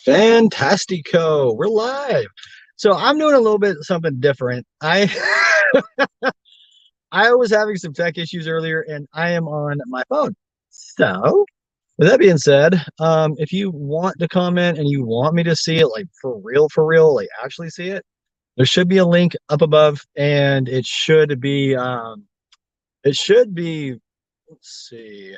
Fantastico. We're live. So I'm doing a little bit something different. I was having some tech issues earlier and I am on my phone. So with that being said, if you want to comment and you want me to see it like for real, like actually see it, there should be a link up above and it should be let's see.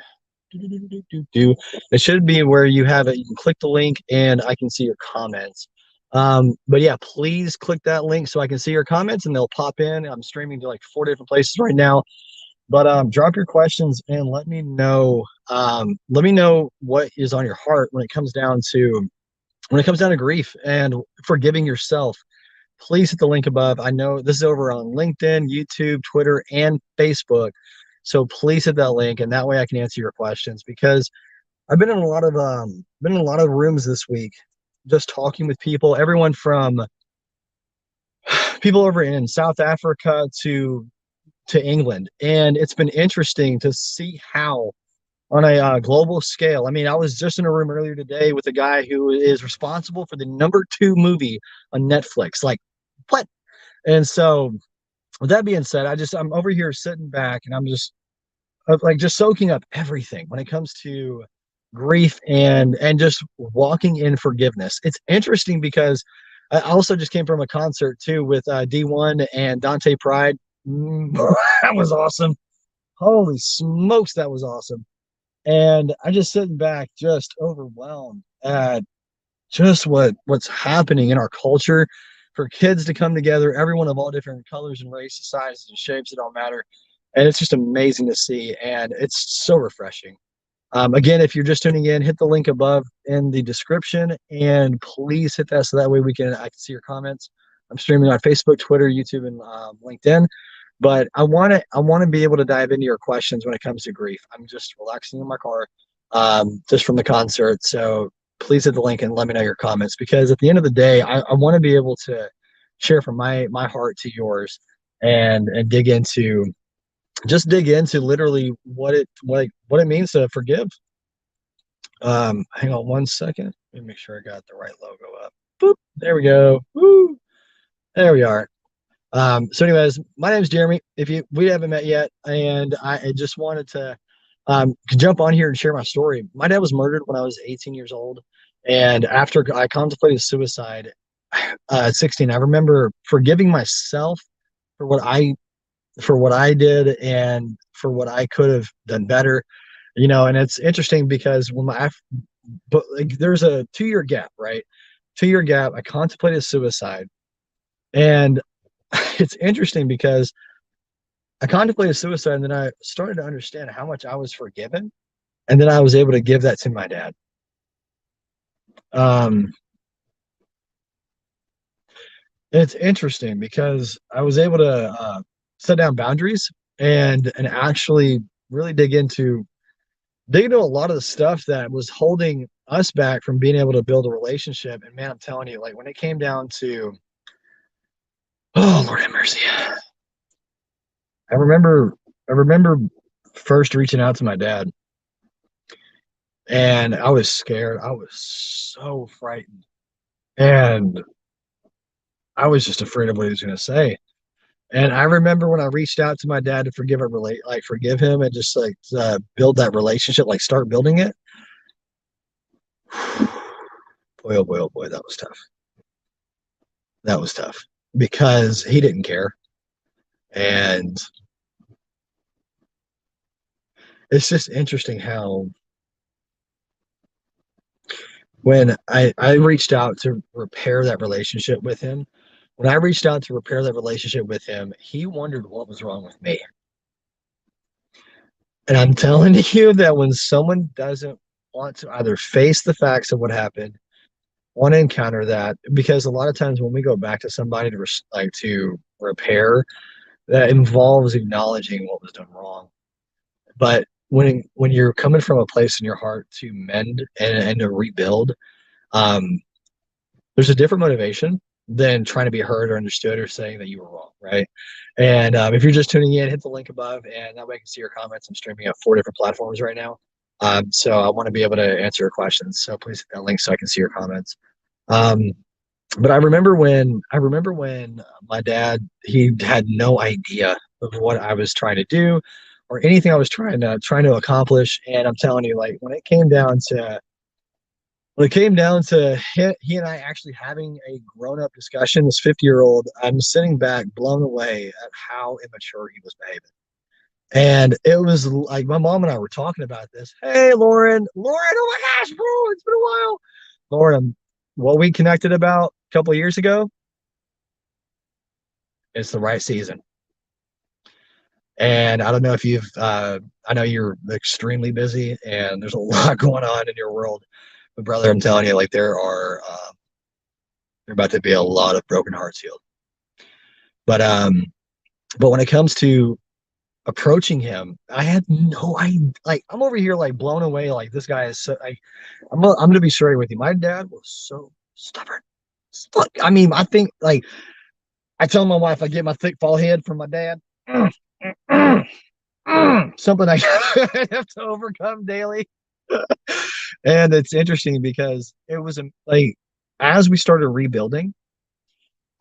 It should be where you have it. You can click the link and I can see your comments. But yeah, please click that link so I can see your comments and they'll pop in. I'm streaming to like 4 different places right now. But drop your questions and let me know. Let me know what is on your heart when it comes down to grief and forgiving yourself. Please hit the link above. I know this is over on LinkedIn, YouTube, Twitter, and Facebook. So please hit that link, and that way I can answer your questions because I've been in a lot of rooms this week, just talking with people, everyone from people over in South Africa to England, and it's been interesting to see how on a global scale. I mean, I was just in a room earlier today with a guy who is responsible for the #2 movie on Netflix. Like, what? And so, with that being said, I'm over here sitting back and I'm just like just soaking up everything when it comes to grief and just walking in forgiveness. It's interesting because I also just came from a concert too with D1 and Dante Pride. That was awesome. Holy smokes, that was awesome. And I just sitting back, just overwhelmed at just what's happening in our culture for kids to come together, everyone of all different colors and races, sizes and shapes, it don't matter. And it's just amazing to see, and it's so refreshing. Again, if you're just tuning in, hit the link above in the description, and please hit that so that way I can see your comments. I'm streaming on Facebook, Twitter, YouTube, and LinkedIn. But I want to be able to dive into your questions when it comes to grief. I'm just relaxing in my car, just from the concert. So please hit the link and let me know your comments because at the end of the day, I want to be able to share from my heart to yours and dig into literally what it means to forgive. Hang on 1 second. Let me make sure I got the right logo up. Boop. There we go. Woo. There we are. So anyways, my name is Jeremy. If we haven't met yet, and I just wanted to jump on here and share my story. My dad was murdered when I was 18 years old, and after I contemplated suicide at 16, I remember forgiving myself for what I did and for what I could have done better. And it's interesting because but like there's a 2 year gap, right? 2 year gap. I contemplated suicide, and it's interesting because I contemplated suicide, and then I started to understand how much I was forgiven, and then I was able to give that to my dad. Um, it's interesting because I was able to set down boundaries and actually really dig into a lot of the stuff that was holding us back from being able to build a relationship. And man, I'm telling you, like when it came down to, oh Lord have mercy, I remember, I remember first reaching out to my dad, and I was scared. I was so frightened, and I was just afraid of what he was going to say. And I remember when I reached out to my dad to forgive him, and just like build that relationship, like start building it. Boy, oh boy, that was tough. That was tough because he didn't care. And it's just interesting how when I reached out to repair that relationship with him, when I reached out to repair that relationship with him, he wondered what was wrong with me. And I'm telling you that when someone doesn't want to either face the facts of what happened, want to encounter that, because a lot of times when we go back to somebody to repair, that involves acknowledging what was done wrong. But when you're coming from a place in your heart to mend and to rebuild, um, there's a different motivation than trying to be heard or understood or saying that you were wrong, right? And if you're just tuning in, hit the link above, and that way I can see your comments. I'm streaming at 4 different platforms right now, so I want to be able to answer your questions. So please hit that link so I can see your comments. Um, but I remember when my dad, he had no idea of what I was trying to do or anything I was trying to accomplish. And I'm telling you, like when it came down to he and I actually having a grown up discussion, this 50-year-old, I'm sitting back blown away at how immature he was behaving. And it was like my mom and I were talking about this. Hey, Lauren, oh my gosh, bro, it's been a while. Lauren, what we connected about a couple of years ago, it's the right season. And I don't know if I know you're extremely busy and there's a lot going on in your world. But brother, I'm telling you, like there about to be a lot of broken hearts healed. But but when it comes to approaching him, I had no idea. Like I'm over here like blown away. Like this guy is so. I'm gonna be straight with you. My dad was so stubborn. I mean, I think like I tell my wife I get my thick fall head from my dad. Something I have to overcome daily. And it's interesting because it was like as we started rebuilding,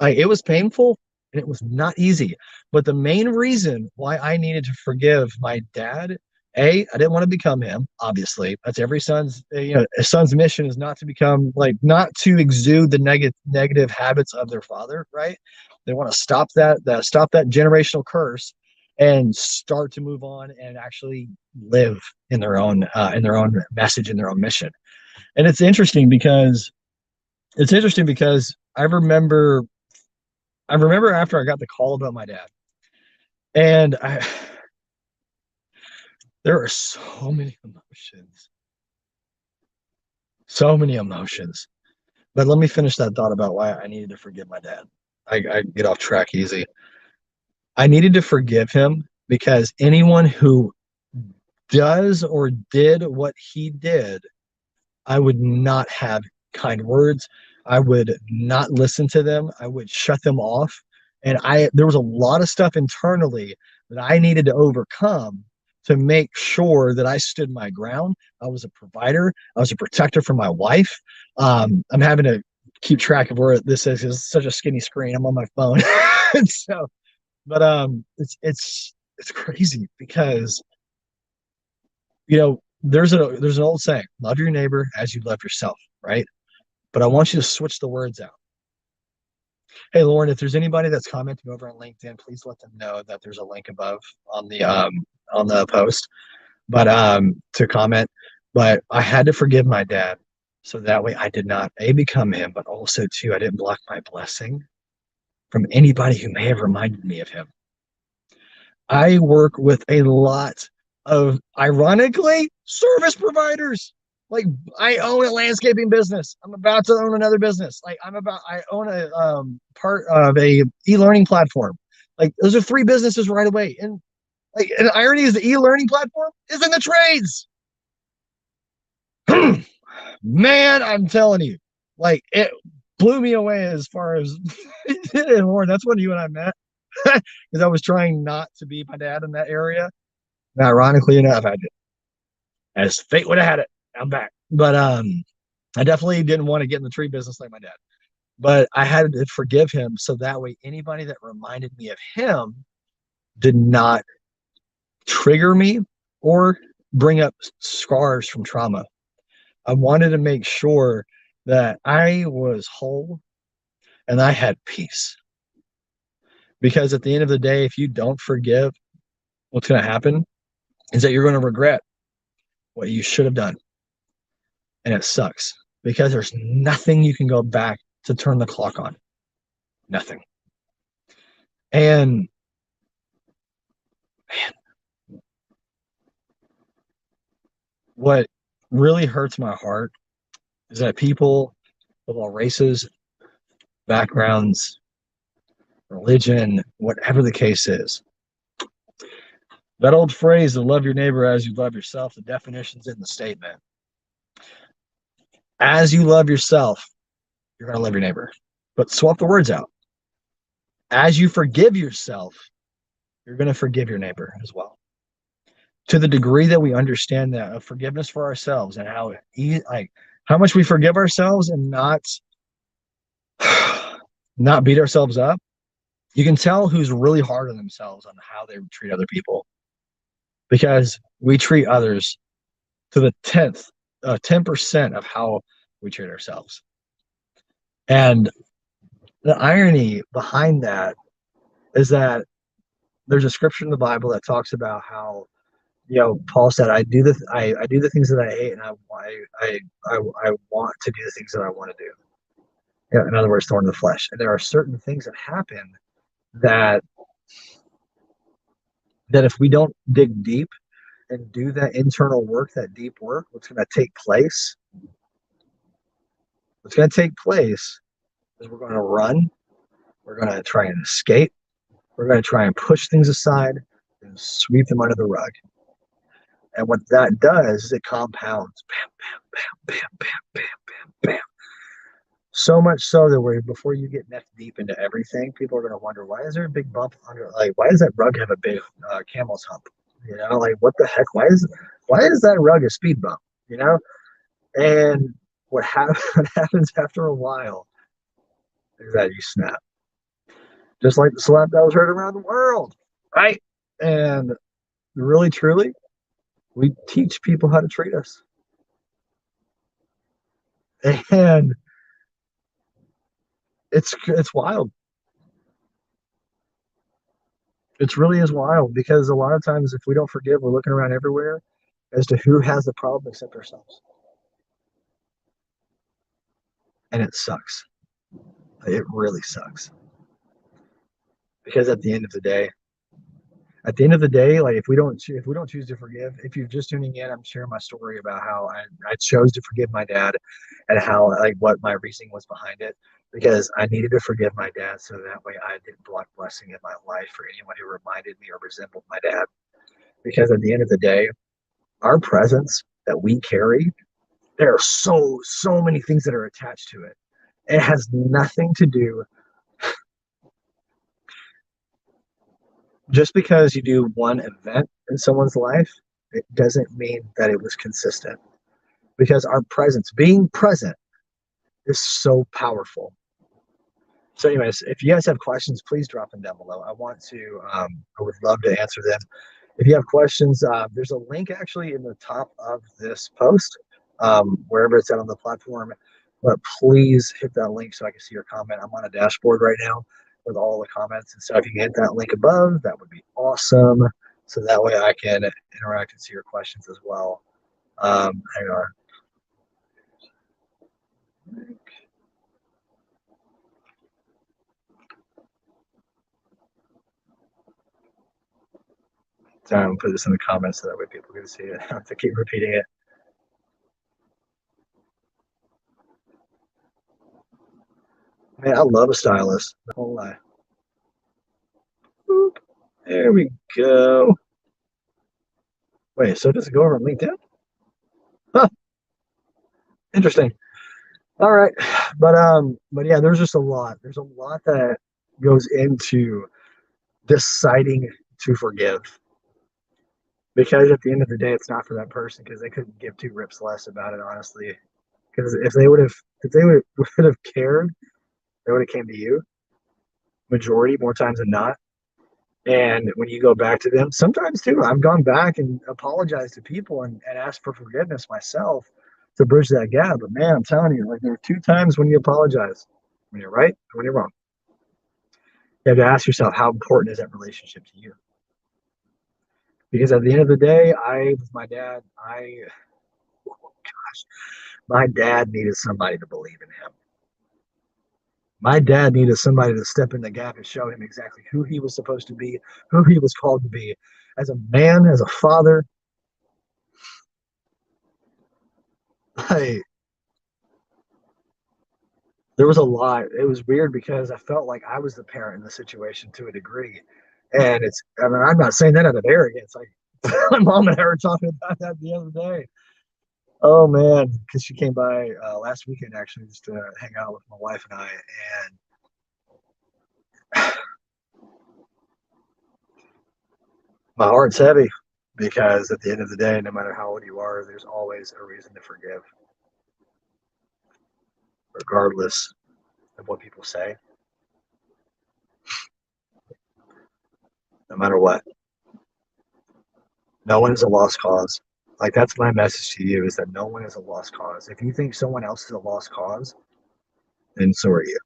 it was painful and it was not easy. But the main reason why I needed to forgive my dad, I didn't want to become him. Obviously, that's every son's. A son's mission is not to become like not to exude the negative habits of their father. Right? They want to stop that generational curse and start to move on and actually live in their own message, in their own mission. And it's interesting because I remember after I got the call about my dad, and there are so many emotions. But let me finish that thought about why I needed to forgive my dad. I get off track easy. I needed to forgive him because anyone who does or did what he did, I would not have kind words. I would not listen to them. I would shut them off. And there was a lot of stuff internally that I needed to overcome to make sure that I stood my ground. I was a provider. I was a protector for my wife. I'm having to keep track of where this is. It's such a skinny screen. I'm on my phone. So, but it's crazy because there's an old saying, love your neighbor as you love yourself, right? But I want you to switch the words out. Hey, Lauren, if there's anybody that's commenting over on LinkedIn, please let them know that there's a link above on the post, but to comment. But I had to forgive my dad, so that way I did not become him, but also too I didn't block my blessing from anybody who may have reminded me of him. I work with a lot of, ironically, service providers. Like I own a landscaping business. I'm about to own another business. I own a part of a e-learning platform. Like those are three businesses right away. And like an irony is the e-learning platform is in the trades. Man, I'm telling you, like it blew me away as far as Warren. That's when you and I met because I was trying not to be my dad in that area. And ironically enough, I did. As fate would have had it, I'm back. But I definitely didn't want to get in the tree business like my dad. But I had to forgive him so that way anybody that reminded me of him did not trigger me or bring up scars from trauma. I wanted to make sure that I was whole and I had peace. Because at the end of the day, if you don't forgive, what's going to happen is that you're going to regret what you should have done. And it sucks because there's nothing you can go back to turn the clock on. Nothing. And man, what really hurts my heart is that people of all races, backgrounds, religion, whatever the case is, that old phrase to love your neighbor as you love yourself, the definition's in the statement. As you love yourself, you're going to love your neighbor. But swap the words out. As you forgive yourself, you're going to forgive your neighbor as well. To the degree that we understand that forgiveness for ourselves and how much we forgive ourselves and not not beat ourselves up. You can tell who's really hard on themselves on how they treat other people because we treat others to the 10% of how we treat ourselves. And the irony behind that is that there's a scripture in the Bible that talks about how, Paul said, I do the things that I hate, and I want to do the things that I want to do. In other words, thorn in the flesh. And there are certain things that happen that if we don't dig deep and do that internal work, that deep work, what's going to take place is we're going to run, we're going to try and escape, we're going to try and push things aside and sweep them under the rug. And what that does is it compounds. Bam, bam, bam, bam, bam, bam, bam, bam. So much so that before you get neck deep into everything, people are going to wonder, why is there a big bump under, like, why does that rug have a big camel's hump? Like, what the heck? Why is that rug a speed bump? And what happens after a while is that you snap. Just like the slap that was heard around the world, right? And really, truly, we teach people how to treat us. And it's wild. It really is wild because a lot of times if we don't forgive, we're looking around everywhere as to who has the problem except ourselves. And it sucks. It really sucks. Because at the end of the day, like if we don't choose to forgive, if you're just tuning in, I'm sharing my story about how I chose to forgive my dad and how, like, what my reasoning was behind it, because I needed to forgive my dad so that way I didn't block blessing in my life for anyone who reminded me or resembled my dad. Because at the end of the day, our presence that we carry, there are so many things that are attached to it. It has nothing to do. Just because you do one event in someone's life, it doesn't mean that it was consistent. Because our presence, being present, is so powerful. So, anyways, if you guys have questions, please drop them down below. I would love to answer them. If you have questions, there's a link actually in the top of this post, wherever it's at on the platform. But please hit that link so I can see your comment. I'm on a dashboard right now with all the comments. And so if you can hit that link above, that would be awesome. So that way I can interact and see your questions as well. Hang on. So I'm going to put this in the comments so that way people can see it. I have to keep repeating it. Man, I love a stylus. No whole lie. Boop. There we go. Wait, so does it go over on LinkedIn? Huh. Interesting. All right. But yeah, there's just a lot. There's a lot that goes into deciding to forgive. Because at the end of the day, it's not for that person because they couldn't give two rips less about it, honestly. Because if they would have cared, they would have came to you. Majority more times than not. And when you go back to them, sometimes too, I've gone back and apologized to people and asked for forgiveness myself to bridge that gap. But man, I'm telling you, like, there are two times when you apologize, when you're right and when you're wrong. You have to ask yourself, how important is that relationship to you? Because at the end of the day, with my dad, my dad needed somebody to believe in him. My dad needed somebody to step in the gap and show him exactly who he was supposed to be, who he was called to be as a man, as a father. There was a lot. It was weird because I felt like I was the parent in the situation to a degree. And I'm not saying that out of arrogance. Like, my mom and I were talking about that the other day. Oh man, because she came by last weekend actually just to hang out with my wife and I, and my heart's heavy because at the end of the day, no matter how old you are, there's always a reason to forgive, regardless of what people say, no matter what. No one is a lost cause. Like that's my message to you is that no one is a lost cause. If you think someone else is a lost cause, then so are you.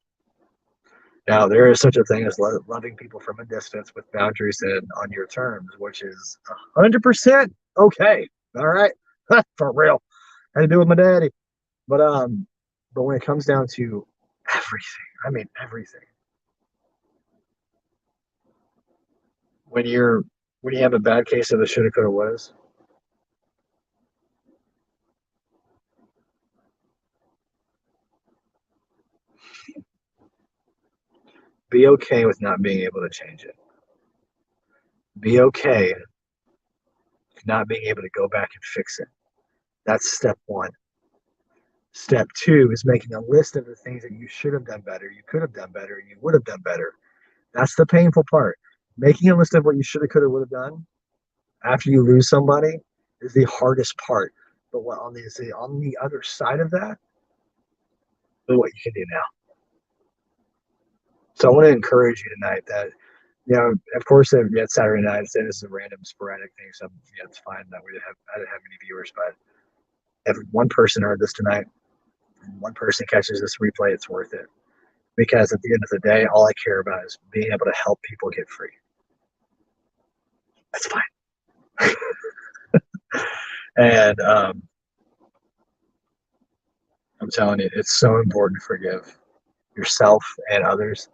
Now there is such a thing as loving people from a distance with boundaries and on your terms, which is 100% okay. All right, for real. I had to do with my daddy, but but when it comes down to everything, I mean everything. When you're when you have a bad case of the shoulda, coulda, wouldas, be okay with not being able to change it. Be okay with not being able to go back and fix it. That's step one. Step two is making a list of the things that you should have done better, you could have done better, and you would have done better. That's the painful part. Making a list of what you should have, could have, would have done after you lose somebody is the hardest part. But what on the other side of that is what you can do now. So I want to encourage you tonight that of course, yeah, it's Saturday night. Say this is a random, sporadic thing, so yeah, it's fine that I didn't have many viewers, but if one person heard this tonight, and one person catches this replay, it's worth it. Because at the end of the day, all I care about is being able to help people get free. That's fine. And I'm telling you, it's so important to forgive yourself and others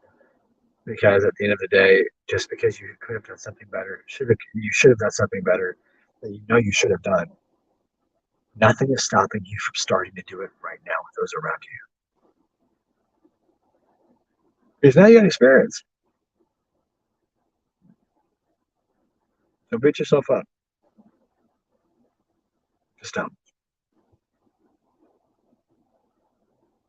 because at the end of the day, just because you could have done something better, you should have done something better that you know you should have done. Nothing is stopping you from starting to do it right now with those around you. Because now you got experience. Don't beat yourself up. Just don't.